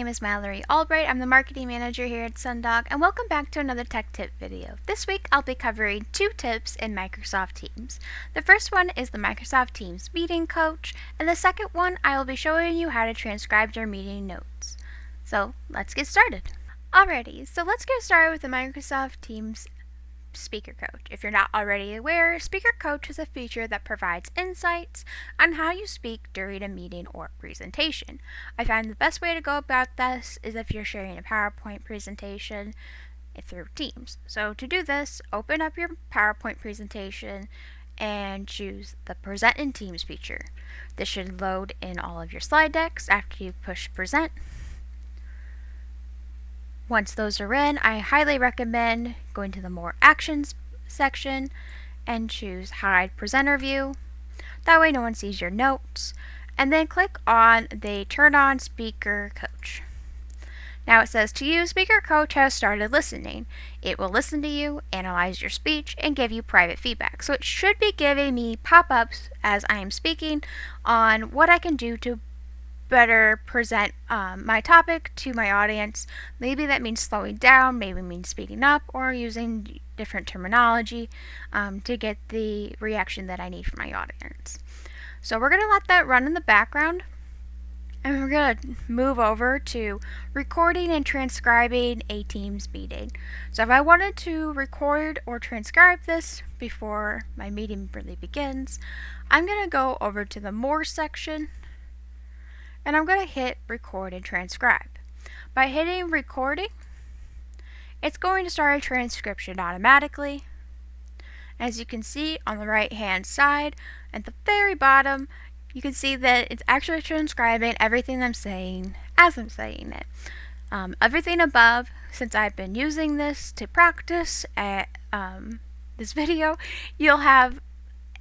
is Mallory Albright. I'm the marketing manager here at Sundog, and welcome back to another tech tip video. This week I'll be covering 2 tips in Microsoft Teams. The first one is the Microsoft Teams Meeting Coach, and the second one I will be showing you how to transcribe your meeting notes. So let's get started. Alrighty, so let's get started with the Microsoft Teams Speaker Coach. If you're not already aware, Speaker Coach is a feature that provides insights on how you speak during a meeting or presentation. I find the best way to go about this is if you're sharing a PowerPoint presentation through Teams. So to do this, open up your PowerPoint presentation and choose the Present in Teams feature. This should load in all of your slide decks after you push Present. Once those are in, I highly recommend going to the More Actions section and choose Hide Presenter View. That way no one sees your notes. And then click on the Turn on Speaker Coach. Now it says to you, Speaker Coach has started listening. It will listen to you, analyze your speech, and give you private feedback. So it should be giving me pop-ups as I am speaking on what I can do to better present my topic to my audience. Maybe that means slowing down, maybe means speeding up, or using different terminology to get the reaction that I need from my audience. So we're going to let that run in the background, and we're going to move over to recording and transcribing a Teams meeting. So if I wanted to record or transcribe this before my meeting really begins, I'm going to go over to the More section, and I'm going to hit record and transcribe. By hitting recording, it's going to start a transcription automatically. As you can see on the right hand side at the very bottom, you can see that it's actually transcribing everything I'm saying as I'm saying it. Everything above, since I've been using this to practice at this video, you'll have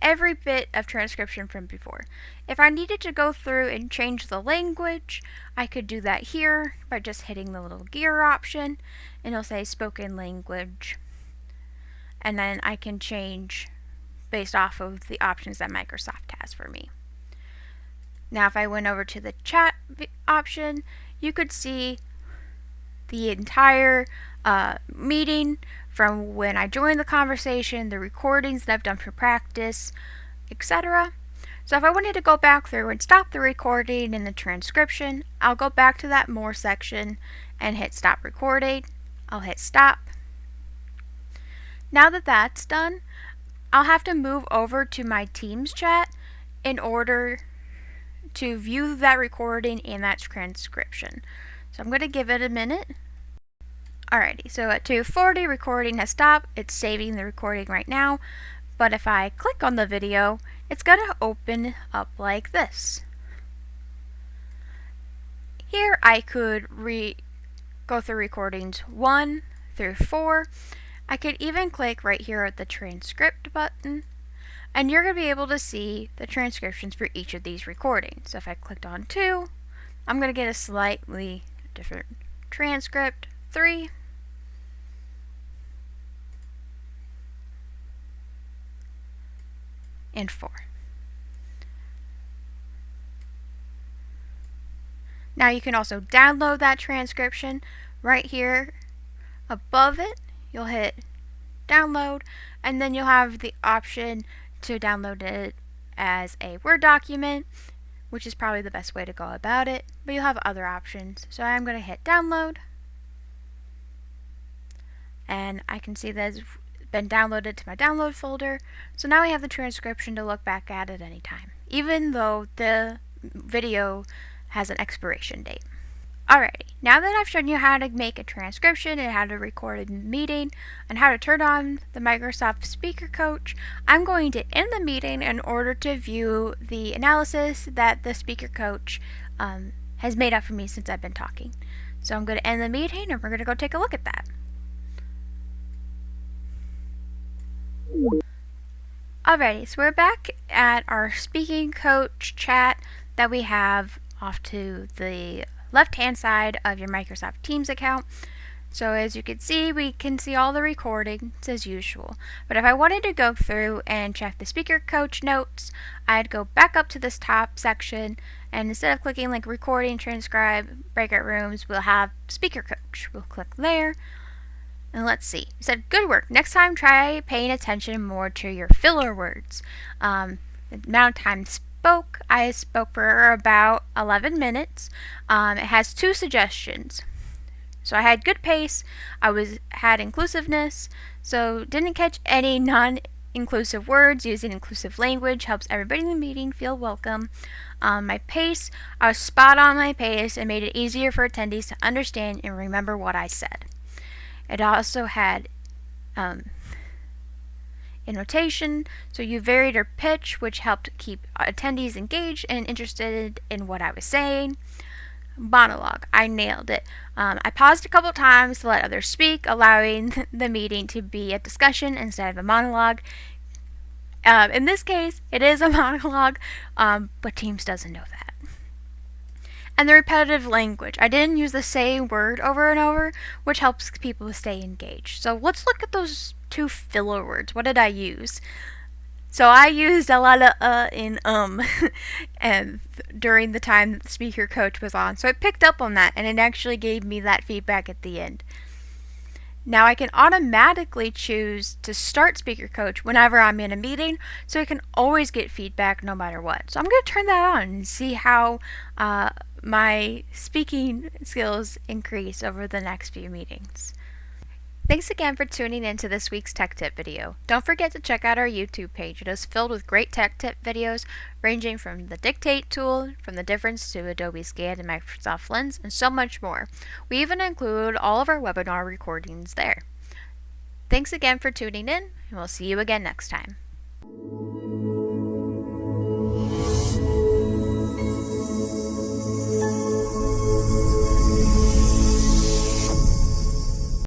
every bit of transcription from before. If I needed to go through and change the language, I could do that here by just hitting the little gear option, and it'll say spoken language. And then I can change based off of the options that Microsoft has for me. Now if I went over to the chat option, you could see the entire meeting from when I joined the conversation, the recordings that I've done for practice, etc. So if I wanted to go back through and stop the recording and the transcription, I'll go back to that More section and hit Stop Recording. I'll hit Stop. Now that that's done, I'll have to move over to my Teams chat in order to view that recording and that transcription. So I'm going to give it a minute. Alrighty, so at 2:40, recording has stopped. It's saving the recording right now. But if I click on the video, it's going to open up like this. Here I could go through recordings 1 through 4. I could even click right here at the transcript button, and you're going to be able to see the transcriptions for each of these recordings. So if I clicked on 2, I'm going to get a slightly different transcript. 3, and 4. Now you can also download that transcription. Right here above it, you'll hit download, and then you'll have the option to download it as a Word document, which is probably the best way to go about it, but you'll have other options. So I'm going to hit download, and I can see that it's been downloaded to my download folder. So now I have the transcription to look back at any time, even though the video has an expiration date. Alrighty, now that I've shown you how to make a transcription and how to record a meeting and how to turn on the Microsoft Speaker Coach, I'm going to end the meeting in order to view the analysis that the Speaker Coach has made up for me since I've been talking. So I'm going to end the meeting, and we're going to go take a look at that. Alrighty, so we're back at our Speaking Coach chat that we have off to the left-hand side of your Microsoft Teams account. So as you can see all the recordings as usual. But if I wanted to go through and check the Speaker Coach notes, I'd go back up to this top section And instead of clicking like recording, transcribe, breakout rooms, we'll have speaker coach. We'll click there. And let's see. It said, good work. Next time, try paying attention more to your filler words. The amount of time I spoke for about 11 minutes. It has 2 suggestions. So I had good pace. Had inclusiveness. So didn't catch any non-inclusive words. Using inclusive language helps everybody in the meeting feel welcome. My pace, I was spot on my pace and made it easier for attendees to understand and remember what I said. It also had annotation, so you varied your pitch, which helped keep attendees engaged and interested in what I was saying. Monologue, I nailed it. I paused a couple times to let others speak, allowing the meeting to be a discussion instead of a monologue. In this case, it is a monologue, but Teams doesn't know that. And the repetitive language. I didn't use the same word over and over, which helps people stay engaged. So let's look at those 2 filler words. What did I use? So I used a lot of and and during the time that the speaker coach was on. So it picked up on that, and it actually gave me that feedback at the end. Now I can automatically choose to start speaker coach whenever I'm in a meeting, so I can always get feedback no matter what. So I'm going to turn that on and see how my speaking skills increase over the next few meetings. Thanks again for tuning in to this week's tech tip video. Don't forget to check out our YouTube page. It is filled with great tech tip videos ranging from the dictate tool, from the difference to Adobe Scan and Microsoft Lens, and so much more. We even include all of our webinar recordings there. Thanks again for tuning in, and we'll see you again next time.